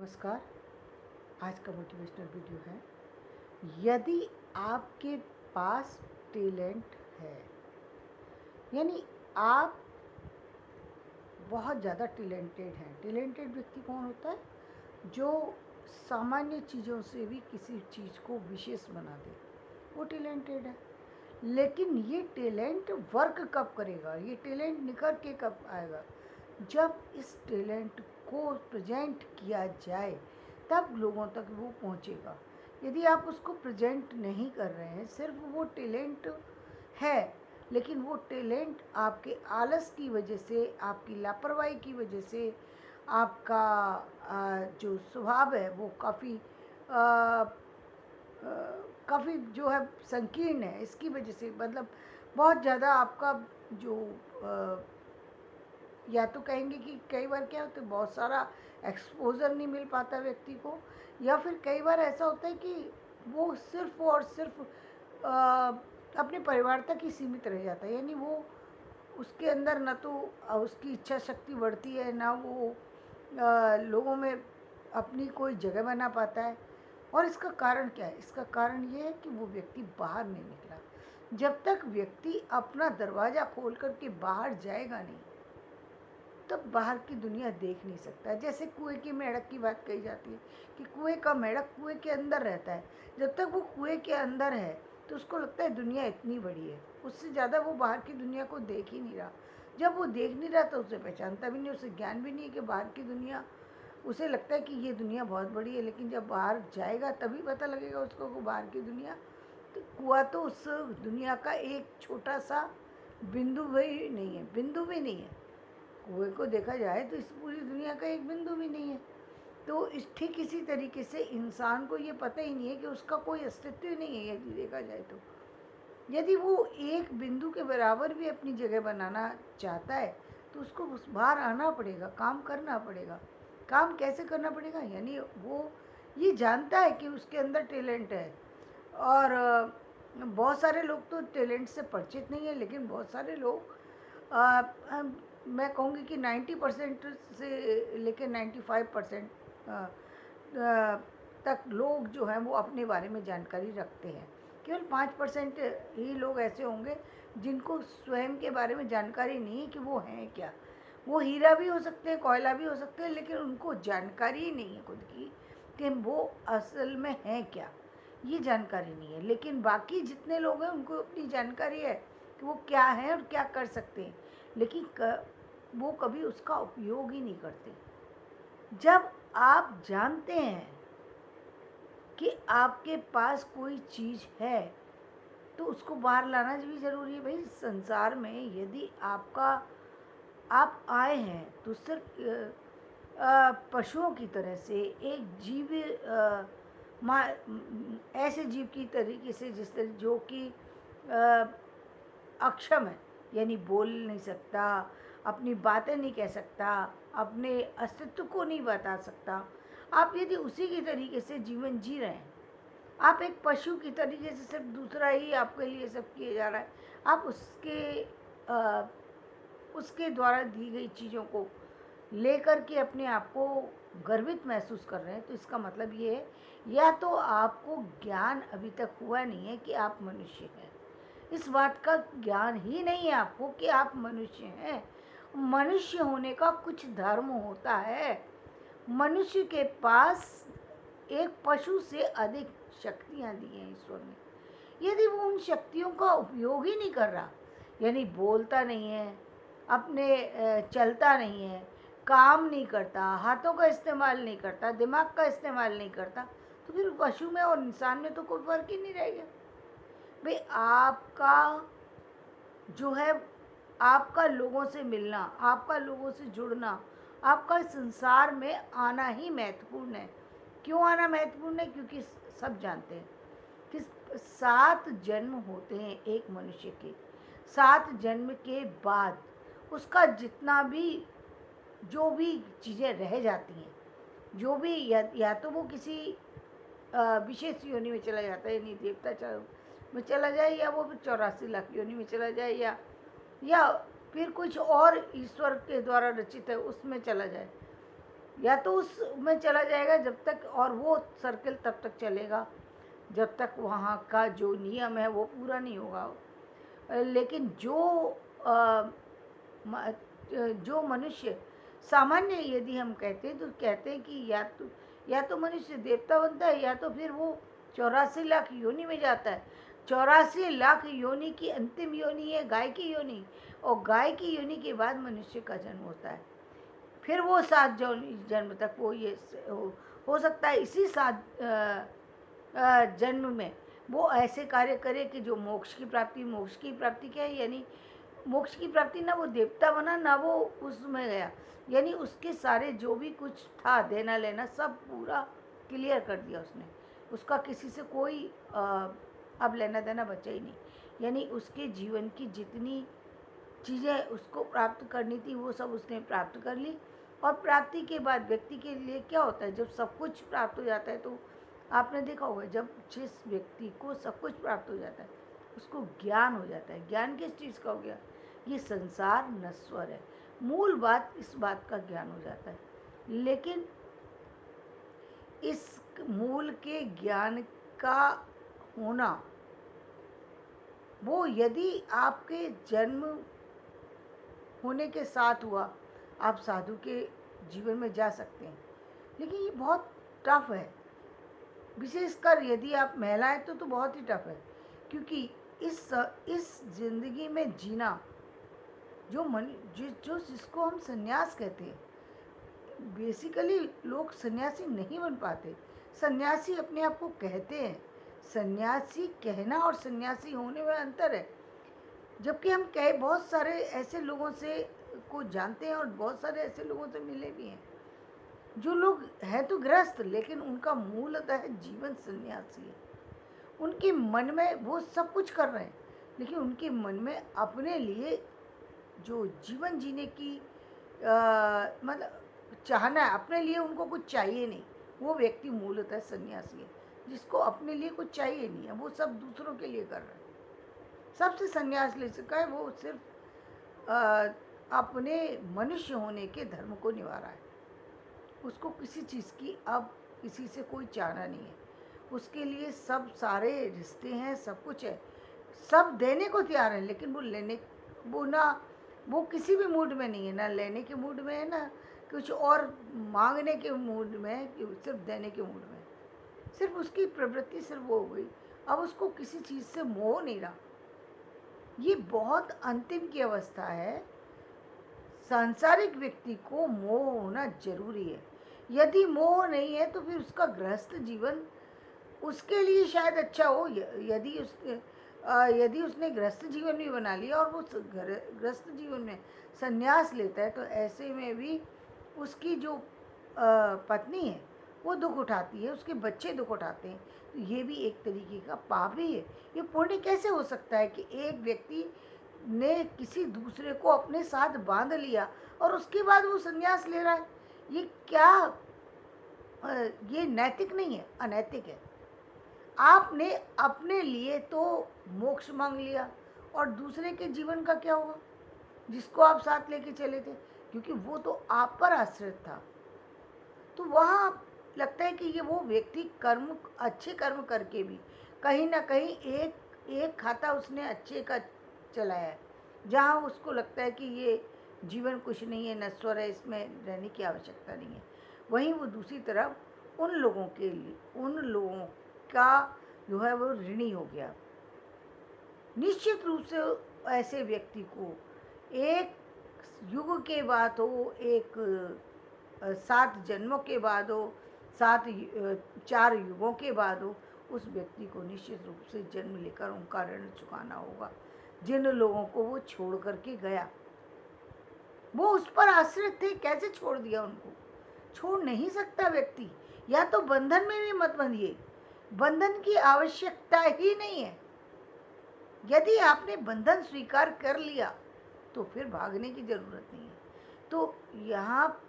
नमस्कार। आज का मोटिवेशनल वीडियो है, यदि आपके पास टैलेंट है, यानी आप बहुत ज़्यादा टैलेंटेड हैं। टैलेंटेड व्यक्ति कौन होता है? जो सामान्य चीज़ों से भी किसी चीज़ को विशेष बना दे, वो टैलेंटेड है। लेकिन ये टैलेंट वर्क कब करेगा, ये टैलेंट निखर के कब आएगा? जब इस टैलेंट को प्रेजेंट किया जाए तब लोगों तक वो पहुंचेगा। यदि आप उसको प्रेजेंट नहीं कर रहे हैं, सिर्फ वो टैलेंट है, लेकिन वो टैलेंट आपके आलस की वजह से, आपकी लापरवाही की वजह से, आपका जो स्वभाव है वो काफ़ी जो है संकीर्ण है, इसकी वजह से मतलब बहुत ज़्यादा आपका जो या तो कहेंगे कि कई बार क्या होता है, बहुत सारा एक्सपोज़र नहीं मिल पाता व्यक्ति को, या फिर कई बार ऐसा होता है कि वो सिर्फ और सिर्फ अपने परिवार तक ही सीमित रह जाता है। यानी वो उसके अंदर न तो उसकी इच्छा शक्ति बढ़ती है, ना वो लोगों में अपनी कोई जगह बना पाता है। और इसका कारण क्या है? इसका कारण ये है कि वो व्यक्ति बाहर नहीं निकला। जब तक व्यक्ति अपना दरवाज़ा खोल कर के बाहर जाएगा नहीं, तब बाहर की दुनिया देख नहीं सकता। जैसे कुएं की मेंढक की बात कही जाती है कि कुएं का मेंढक कुएं के अंदर रहता है। जब तक वो कुएं के अंदर है तो उसको लगता है दुनिया इतनी बड़ी है, उससे ज़्यादा वो बाहर की दुनिया को देख ही नहीं रहा। जब वो देख नहीं रहा तो उसे पहचानता भी नहीं, उसे ज्ञान भी नहीं है कि बाहर की दुनिया, उसे लगता है कि ये दुनिया बहुत बड़ी है। लेकिन जब बाहर जाएगा तभी पता लगेगा उसको को बाहर की दुनिया। तो कुआं तो उस दुनिया का एक छोटा सा बिंदु भी नहीं है, बिंदु भी नहीं है। कुएं को देखा जाए तो इस पूरी दुनिया का एक बिंदु भी नहीं है। तो इस ठीक इसी तरीके से इंसान को ये पता ही नहीं है कि उसका कोई अस्तित्व ही नहीं है। यदि देखा जाए तो यदि वो एक बिंदु के बराबर भी अपनी जगह बनाना चाहता है तो उसको उस बाहर आना पड़ेगा, काम करना पड़ेगा। काम कैसे करना पड़ेगा? यानी वो ये जानता है कि उसके अंदर टैलेंट है। और बहुत सारे लोग तो टैलेंट से परिचित नहीं है, लेकिन बहुत सारे लोग मैं कहूँगी कि 90% से लेकर 95% तक लोग जो हैं वो अपने बारे में जानकारी रखते हैं। केवल 5% ही लोग ऐसे होंगे जिनको स्वयं के बारे में जानकारी नहीं है कि वो हैं क्या। वो हीरा भी हो सकते हैं, कोयला भी हो सकते हैं, लेकिन उनको जानकारी ही नहीं है खुद की कि वो असल में हैं क्या, ये जानकारी नहीं है। लेकिन बाकी जितने लोग हैं उनको अपनी जानकारी है कि वो क्या हैं और क्या कर सकते हैं, लेकिन वो कभी उसका उपयोग ही नहीं करते। जब आप जानते हैं कि आपके पास कोई चीज़ है तो उसको बाहर लाना भी ज़रूरी है। भाई संसार में यदि आप आए हैं तो सिर्फ पशुओं की तरह से एक जीव, ऐसे जीव की तरीके से जिस तरह जो कि अक्षम है, यानी बोल नहीं सकता, अपनी बातें नहीं कह सकता, अपने अस्तित्व को नहीं बता सकता। आप यदि उसी की तरीके से जीवन जी रहे हैं, आप एक पशु की तरीके से सिर्फ दूसरा ही आपके लिए सब किया जा रहा है, आप उसके द्वारा दी गई चीज़ों को लेकर के अपने आप को गर्वित महसूस कर रहे हैं, तो इसका मतलब ये है या तो आपको ज्ञान अभी तक हुआ नहीं है कि आप मनुष्य हैं। इस बात का ज्ञान ही नहीं है आपको कि आप मनुष्य हैं। मनुष्य होने का कुछ धर्म होता है। मनुष्य के पास एक पशु से अधिक शक्तियाँ दी हैं ईश्वर ने। यदि वो उन शक्तियों का उपयोग ही नहीं कर रहा, यानी बोलता नहीं है, अपने चलता नहीं है, काम नहीं करता, हाथों का इस्तेमाल नहीं करता, दिमाग का इस्तेमाल नहीं करता, तो फिर पशु में और इंसान में तो कोई फर्क ही नहीं रह गया। भाई आपका जो है, आपका लोगों से मिलना, आपका लोगों से जुड़ना, आपका संसार में आना ही महत्वपूर्ण है। क्यों आना महत्वपूर्ण है? क्योंकि सब जानते हैं कि 7 जन्म होते हैं एक मनुष्य के। 7 जन्म के बाद उसका जितना भी जो भी चीज़ें रह जाती हैं, जो भी या तो वो किसी विशेष योनि में चला जाता है, यानी देवता में चला जाए, या वो 84 लाख योनि में चला जाए, या फिर कुछ और ईश्वर के द्वारा रचित है उसमें चला जाए। या तो उसमें चला जाएगा जब तक, और वो सर्कल तब तक चलेगा जब तक वहाँ का जो नियम है वो पूरा नहीं होगा। लेकिन अ, म- जो मनुष्य सामान्य, यदि हम कहते हैं तो कहते हैं कि या तो मनुष्य देवता बनता है, या तो फिर वो 84 लाख योनि में जाता है। 84 लाख योनि की अंतिम योनि है गाय की योनि, और गाय की योनि के बाद मनुष्य का जन्म होता है। फिर वो 7 जन्म तक वो ये हो सकता है इसी 7 जन्म में वो ऐसे कार्य करे कि जो मोक्ष की प्राप्ति क्या है, यानी मोक्ष की प्राप्ति, ना वो देवता बना ना वो उसमें गया, यानी उसके सारे जो भी कुछ था देना लेना सब पूरा क्लियर कर दिया उसने। उसका किसी से कोई अब लेना देना बचा ही नहीं, यानी उसके जीवन की जितनी चीज़ें उसको प्राप्त करनी थी वो सब उसने प्राप्त कर ली। और प्राप्ति के बाद व्यक्ति के लिए क्या होता है, जब सब कुछ प्राप्त हो जाता है तो आपने देखा होगा, जब जिस व्यक्ति को सब कुछ प्राप्त हो जाता है उसको ज्ञान हो जाता है। ज्ञान किस चीज़ का हो गया, ये संसार नश्वर है, मूल बात इस बात का ज्ञान हो जाता है। लेकिन इस मूल के ज्ञान का होना, वो यदि आपके जन्म होने के साथ हुआ, आप साधु के जीवन में जा सकते हैं, लेकिन ये बहुत टफ है। विशेषकर यदि आप महिला हैं तो बहुत ही टफ है, क्योंकि इस जिंदगी में जीना, जो जिसको हम सन्यास कहते हैं, बेसिकली लोग सन्यासी नहीं बन पाते। सन्यासी अपने आप को कहते हैं, सन्यासी कहना और सन्यासी होने में अंतर है। जबकि हम बहुत सारे ऐसे लोगों से को जानते हैं और बहुत सारे ऐसे लोगों से मिले भी हैं, जो लोग हैं तो गृहस्थ, लेकिन उनका मूलतः जीवन सन्यासी है। उनके मन में वो सब कुछ कर रहे हैं, लेकिन उनके मन में अपने लिए जो जीवन जीने की मतलब चाहना है, अपने लिए उनको कुछ चाहिए नहीं, वो व्यक्ति मूलतः सन्यासी है, जिसको अपने लिए कुछ चाहिए नहीं है, वो सब दूसरों के लिए कर रहे हैं। सबसे संन्यास ले सका है, वो सिर्फ अपने मनुष्य होने के धर्म को निभा रहा है। उसको किसी चीज़ की अब किसी से कोई चाहना नहीं है। उसके लिए सब सारे रिश्ते हैं, सब कुछ है, सब देने को तैयार है, लेकिन वो किसी भी मूड में नहीं है, ना लेने के मूड में है, ना कुछ और मांगने के मूड में है, कि सिर्फ देने के मूड में है। सिर्फ उसकी प्रवृत्ति सिर्फ वो हो गई, अब उसको किसी चीज़ से मोह नहीं रहा। ये बहुत अंतिम की अवस्था है। सांसारिक व्यक्ति को मोह होना जरूरी है। यदि मोह नहीं है तो फिर उसका गृहस्थ जीवन उसके लिए शायद अच्छा हो। यदि उसने गृहस्थ जीवन भी बना लिया और वो गृहस्थ जीवन में संन्यास लेता है, तो ऐसे में भी उसकी जो पत्नी है वो दुख उठाती है, उसके बच्चे दुख उठाते हैं। तो ये भी एक तरीके का पाप ही है। ये पुण्य कैसे हो सकता है कि एक व्यक्ति ने किसी दूसरे को अपने साथ बांध लिया और उसके बाद वो संन्यास ले रहा है? ये क्या ये नैतिक नहीं है, अनैतिक है। आपने अपने लिए तो मोक्ष मांग लिया, और दूसरे के जीवन का क्या हुआ, जिसको आप साथ लेके चले थे, क्योंकि वो तो आप पर आश्रित था। तो वहाँ लगता है कि ये वो व्यक्ति अच्छे कर्म करके भी कहीं ना कहीं एक खाता उसने अच्छे का चलाया है, जहाँ उसको लगता है कि ये जीवन कुछ नहीं है, नश्वर है, इसमें रहने की आवश्यकता नहीं है। वहीं वो दूसरी तरफ उन लोगों का जो है वो ऋणी हो गया। निश्चित रूप से ऐसे व्यक्ति को एक युग के बाद हो, एक 7 जन्मों के बाद हो, 4 युगों के बाद हो, उस व्यक्ति को निश्चित रूप से जन्म लेकर उनका ऋण चुकाना होगा। जिन लोगों को वो छोड़ करके गया, वो उस पर आश्रित थे, कैसे छोड़ दिया उनको? छोड़ नहीं सकता व्यक्ति। या तो बंधन में भी मत बंधिए, बंधन की आवश्यकता ही नहीं है। यदि आपने बंधन स्वीकार कर लिया तो फिर भागने की जरूरत नहीं है। तो यहाँ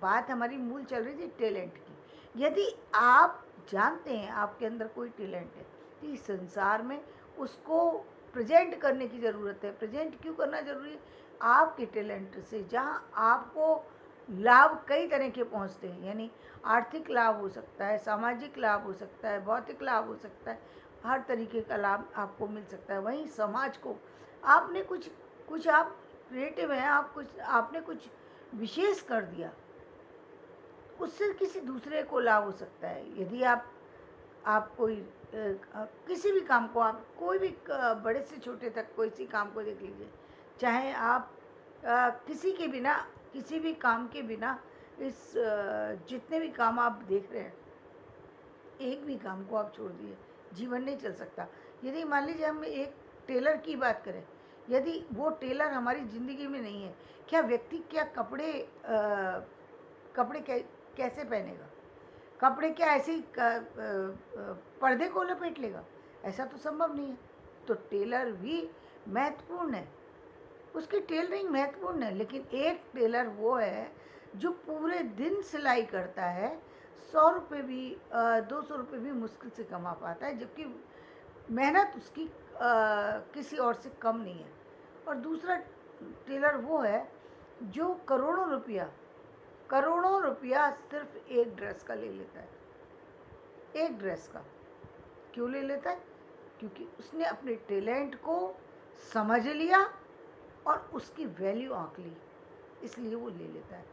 बात हमारी मूल चल रही थी टैलेंट की। यदि आप जानते हैं आपके अंदर कोई टैलेंट है, तो इस संसार में उसको प्रेजेंट करने की ज़रूरत है। प्रेजेंट क्यों करना ज़रूरी है? आपके टैलेंट से जहाँ आपको लाभ कई तरह के पहुंचते हैं, यानी आर्थिक लाभ हो सकता है, सामाजिक लाभ हो सकता है, भौतिक लाभ हो सकता है, हर तरीके का लाभ आपको मिल सकता है। वहीं समाज को आपने कुछ कुछ आप क्रिएटिव हैं, आपने कुछ विशेष कर दिया, उससे किसी दूसरे को लाभ हो सकता है। यदि आप कोई किसी भी काम को, आप कोई भी बड़े से छोटे तक कोई सी काम को देख लीजिए, चाहे आप किसी भी काम के बिना इस जितने भी काम आप देख रहे हैं, एक भी काम को आप छोड़ दिए, जीवन नहीं चल सकता। यदि मान लीजिए हम एक टेलर की बात करें, यदि वो टेलर हमारी ज़िंदगी में नहीं है, क्या व्यक्ति क्या कपड़े कैसे पहनेगा? कपड़े क्या ऐसे ही पर्दे को लपेट लेगा? ऐसा तो संभव नहीं है। तो टेलर भी महत्वपूर्ण है, उसकी टेलरिंग महत्वपूर्ण है, लेकिन एक टेलर वो है जो पूरे दिन सिलाई करता है, 100 रुपये भी 200 रुपये भी मुश्किल से कमा पाता है, जबकि मेहनत उसकी किसी और से कम नहीं है। और दूसरा टेलर वो है जो करोड़ों रुपया सिर्फ एक ड्रेस का ले लेता है। एक ड्रेस का क्यों ले लेता है? क्योंकि उसने अपने टैलेंट को समझ लिया और उसकी वैल्यू आंक ली, इसलिए वो ले लेता है।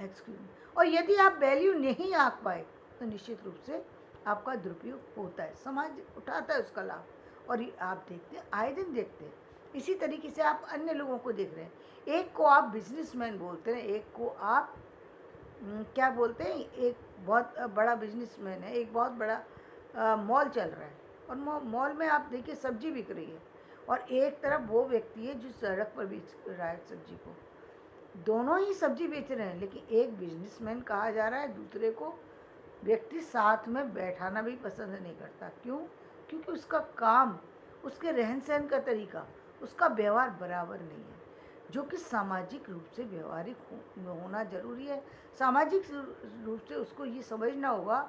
Excuse me. और यदि आप वैल्यू नहीं आंक पाए तो निश्चित रूप से आपका दुरुपयोग होता है, समाज उठाता है उसका लाभ। और ये आप देखते हैं, आए दिन देखते हैं। इसी तरीके से आप अन्य लोगों को देख रहे हैं। एक को आप बिजनेसमैन बोलते हैं, एक को आप क्या बोलते हैं, एक बहुत बड़ा बिजनेसमैन है, एक बहुत बड़ा मॉल चल रहा है, और मॉल में आप देखिए सब्जी बिक रही है, और एक तरफ वो व्यक्ति है जो सड़क पर बेच रहा है सब्जी को। दोनों ही सब्जी बेच रहे हैं, लेकिन एक बिजनेसमैन कहा जा रहा है, दूसरे को व्यक्ति साथ में बैठाना भी पसंद नहीं करता। क्यों? क्योंकि उसका काम, उसके रहन सहन का तरीका, उसका व्यवहार बराबर नहीं है, जो कि सामाजिक रूप से व्यवहारिक होना जरूरी है। सामाजिक रूप से उसको ये समझना होगा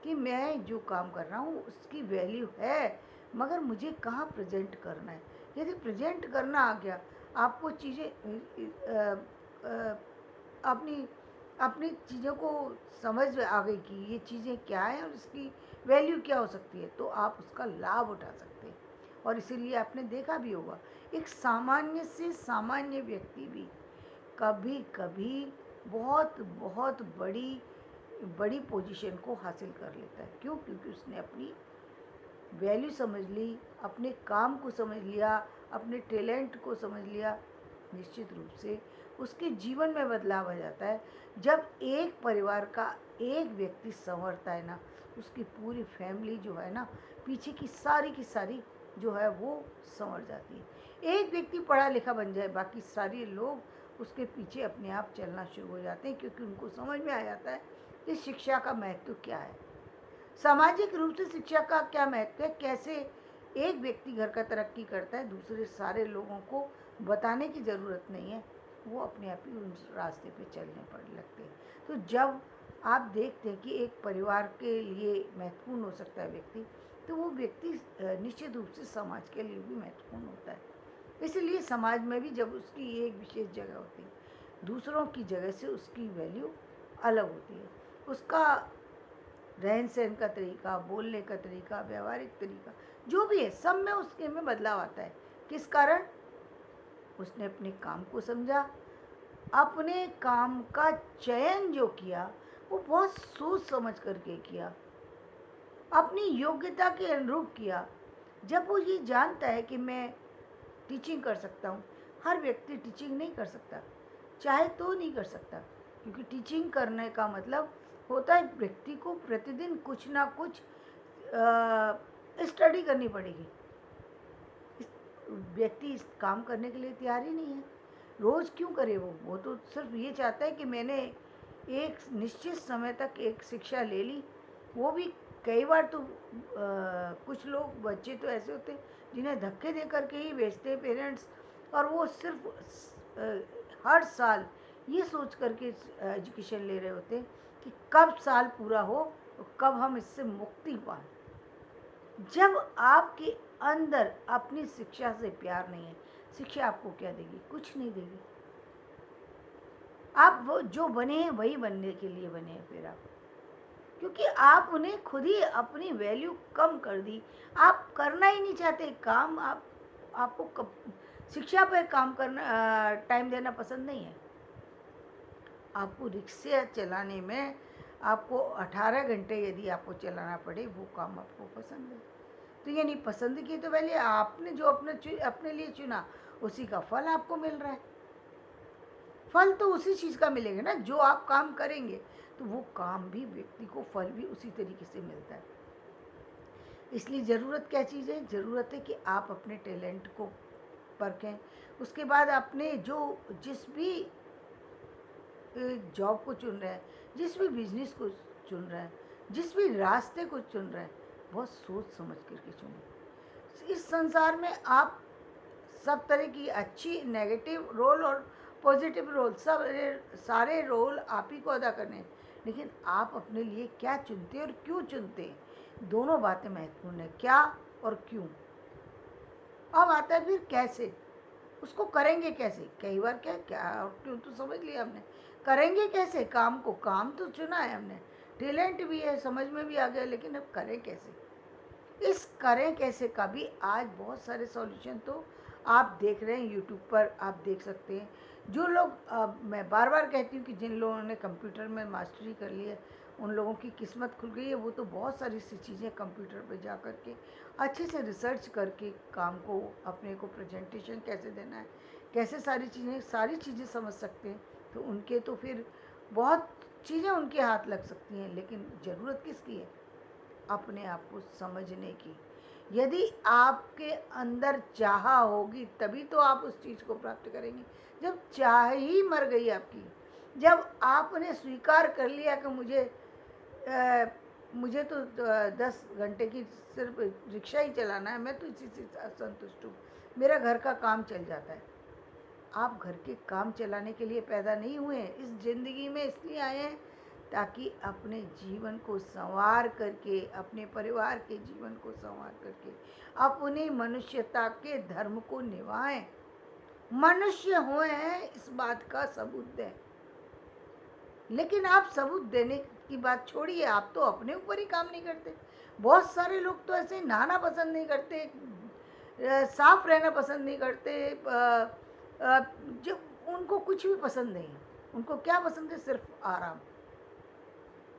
कि मैं जो काम कर रहा हूँ उसकी वैल्यू है, मगर मुझे कहाँ प्रेजेंट करना है। यदि प्रेजेंट करना आ गया, आपको चीज़ें अपनी अपनी चीज़ों को समझ आ गई कि ये चीज़ें क्या हैं और इसकी वैल्यू क्या हो सकती है, तो आप उसका लाभ उठा सकते हैं। और इसीलिए आपने देखा भी होगा, एक सामान्य से सामान्य व्यक्ति भी कभी कभी बहुत बहुत बड़ी बड़ी पोजीशन को हासिल कर लेता है। क्यों? क्योंकि उसने अपनी वैल्यू समझ ली, अपने काम को समझ लिया, अपने टैलेंट को समझ लिया। निश्चित रूप से उसके जीवन में बदलाव आ जाता है। जब एक परिवार का एक व्यक्ति संवरता है ना, उसकी पूरी फैमिली जो है ना, पीछे की सारी जो है वो संवर जाती है। एक व्यक्ति पढ़ा लिखा बन जाए, बाकी सारे लोग उसके पीछे अपने आप चलना शुरू हो जाते हैं, क्योंकि उनको समझ में आ जाता है कि शिक्षा का महत्व क्या है, सामाजिक रूप से शिक्षा का क्या महत्व है, कैसे एक व्यक्ति घर का तरक्की करता है, दूसरे सारे लोगों को बताने की ज़रूरत नहीं है, वो अपने आप ही उस रास्ते पे चलने पड़ लगते हैं। तो जब आप देखते हैं कि एक परिवार के लिए महत्वपूर्ण हो सकता है व्यक्ति, तो वो व्यक्ति निश्चित रूप से समाज के लिए भी महत्वपूर्ण होता है। इसलिए समाज में भी जब उसकी एक विशेष जगह होती है, दूसरों की जगह से उसकी वैल्यू अलग होती है। उसका रहन सहन का तरीका, बोलने का तरीका, व्यवहारिक तरीका, जो भी है, सब में उसके में बदलाव आता है। किस कारण? उसने अपने काम को समझा, अपने काम का चयन जो किया वो बहुत सोच समझ करके किया, अपनी योग्यता के अनुरूप किया। जब वो ये जानता है कि मैं टीचिंग कर सकता हूँ, हर व्यक्ति टीचिंग नहीं कर सकता, चाहे तो नहीं कर सकता, क्योंकि टीचिंग करने का मतलब होता है व्यक्ति को प्रतिदिन कुछ ना कुछ स्टडी करनी पड़ेगी। व्यक्ति इस काम करने के लिए तैयार ही नहीं है। रोज़ क्यों करे? वो तो सिर्फ ये चाहता है कि मैंने एक निश्चित समय तक एक शिक्षा ले ली। वो भी कई बार तो कुछ लोग, बच्चे तो ऐसे होते हैं जिन्हें धक्के दे करके ही भेजते हैं पेरेंट्स, और वो सिर्फ हर साल ये सोच करके एजुकेशन ले रहे होते हैं कि कब साल पूरा हो और कब हम इससे मुक्ति पाएँ। जब आपके अंदर अपनी शिक्षा से प्यार नहीं है, शिक्षा आपको क्या देगी? कुछ नहीं देगी। आप वो जो बने हैं वही बनने के लिए बने हैं फिर आप, क्योंकि आप उन्हें खुद ही अपनी वैल्यू कम कर दी। आप करना ही नहीं चाहते काम, आपको शिक्षा पर काम करना टाइम देना पसंद नहीं है। आपको रिक्शा चलाने में आपको 18 घंटे यदि आपको चलाना पड़े, वो काम आपको पसंद है। तो ये नहीं पसंद की तो पहले आपने जो अपने लिए चुना उसी का फल आपको मिल रहा है। फल तो उसी चीज़ का मिलेगा ना, जो आप काम करेंगे तो वो काम भी, व्यक्ति को फल भी उसी तरीके से मिलता है। इसलिए ज़रूरत क्या चीज़ है? ज़रूरत है कि आप अपने टैलेंट को परखें। उसके बाद अपने जो जिस भी जॉब को चुन रहे हैं, जिस भी बिजनेस को चुन रहे हैं, जिस भी रास्ते को चुन रहे हैं, बहुत सोच समझ करके चुनें। इस संसार में आप सब तरह की अच्छी नेगेटिव रोल और पॉजिटिव रोल, सब सारे रोल आप ही को अदा करने हैं, लेकिन आप अपने लिए क्या चुनते हैं और क्यों चुनते हैं, दोनों बातें महत्वपूर्ण है, क्या और क्यों। अब आता है फिर कैसे, उसको करेंगे कैसे। कई बार क्या क्या और क्यों तो समझ लिया हमने, करेंगे कैसे काम को, काम तो चुना है हमने, टैलेंट भी है, समझ में भी आ गया, लेकिन अब करें कैसे। इस करें कैसे का भी आज बहुत सारे सॉल्यूशन तो आप देख रहे हैं यूट्यूब पर, आप देख सकते हैं। जो लोग मैं बार बार कहती हूँ कि जिन लोगों ने कंप्यूटर में मास्टरी कर ली है, उन लोगों की किस्मत खुल गई है। वो तो बहुत सारी सी चीज़ें कंप्यूटर पर जा कर के अच्छे से रिसर्च करके काम को, अपने को प्रेजेंटेशन कैसे देना है, कैसे सारी चीज़ें समझ सकते हैं। तो उनके तो फिर बहुत चीज़ें उनके हाथ लग सकती हैं, लेकिन ज़रूरत किसकी है? अपने आप को समझने की। यदि आपके अंदर चाह होगी तभी तो आप उस चीज़ को प्राप्त करेंगे। जब चाह ही मर गई आपकी, जब आपने स्वीकार कर लिया कि मुझे तो 10 घंटे की सिर्फ रिक्शा ही चलाना है, मैं तो इसी से संतुष्ट हूँ, मेरा घर का काम चल जाता है। आप घर के काम चलाने के लिए पैदा नहीं हुए हैं, इस ज़िंदगी में इसलिए आए हैं ताकि अपने जीवन को संवार करके, अपने परिवार के जीवन को संवार करके अपनी मनुष्यता के धर्म को निभाएं, मनुष्य हुए हैं इस बात का सबूत दें। लेकिन आप सबूत देने की बात छोड़िए, आप तो अपने ऊपर ही काम नहीं करते। बहुत सारे लोग तो ऐसे नहाना पसंद नहीं करते, साफ रहना पसंद नहीं करते, जो उनको कुछ भी पसंद नहीं है, उनको क्या पसंद है? सिर्फ आराम।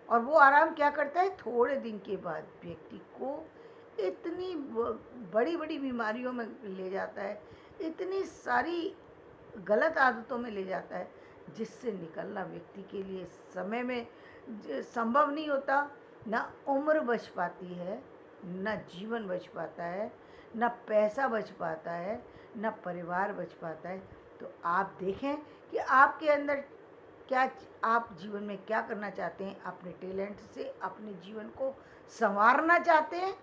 और वो आराम क्या करता है? थोड़े दिन के बाद व्यक्ति को इतनी बड़ी बड़ी बीमारियों में ले जाता है, इतनी सारी गलत आदतों में ले जाता है, जिससे निकलना व्यक्ति के लिए समय में संभव नहीं होता। ना उम्र बच पाती है, ना जीवन बच पाता है, ना पैसा बच पाता है, ना परिवार बच पाता है। तो आप देखें कि आपके अंदर क्या, आप जीवन में क्या करना चाहते हैं? अपने टैलेंट से अपने जीवन को संवारना चाहते हैं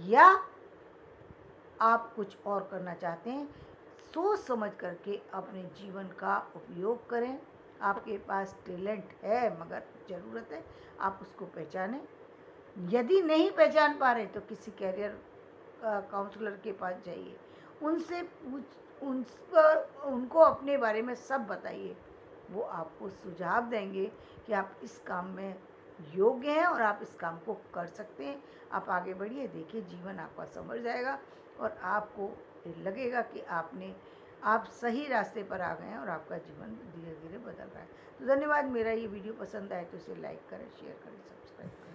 या आप कुछ और करना चाहते हैं? सोच समझ करके अपने जीवन का उपयोग करें। आपके पास टैलेंट है, मगर ज़रूरत है आप उसको पहचानें। यदि नहीं पहचान पा रहे तो किसी कैरियर काउंसलर के पास जाइए, उनसे उनको अपने बारे में सब बताइए। वो आपको सुझाव देंगे कि आप इस काम में योग्य हैं और आप इस काम को कर सकते हैं। आप आगे बढ़िए, देखिए जीवन आपका संवर जाएगा और आपको लगेगा कि आप सही रास्ते पर आ गए हैं और आपका जीवन धीरे धीरे बदल रहा है। तो धन्यवाद। मेरा ये वीडियो पसंद आए तो इसे लाइक करें, शेयर करें, सब्सक्राइब करें।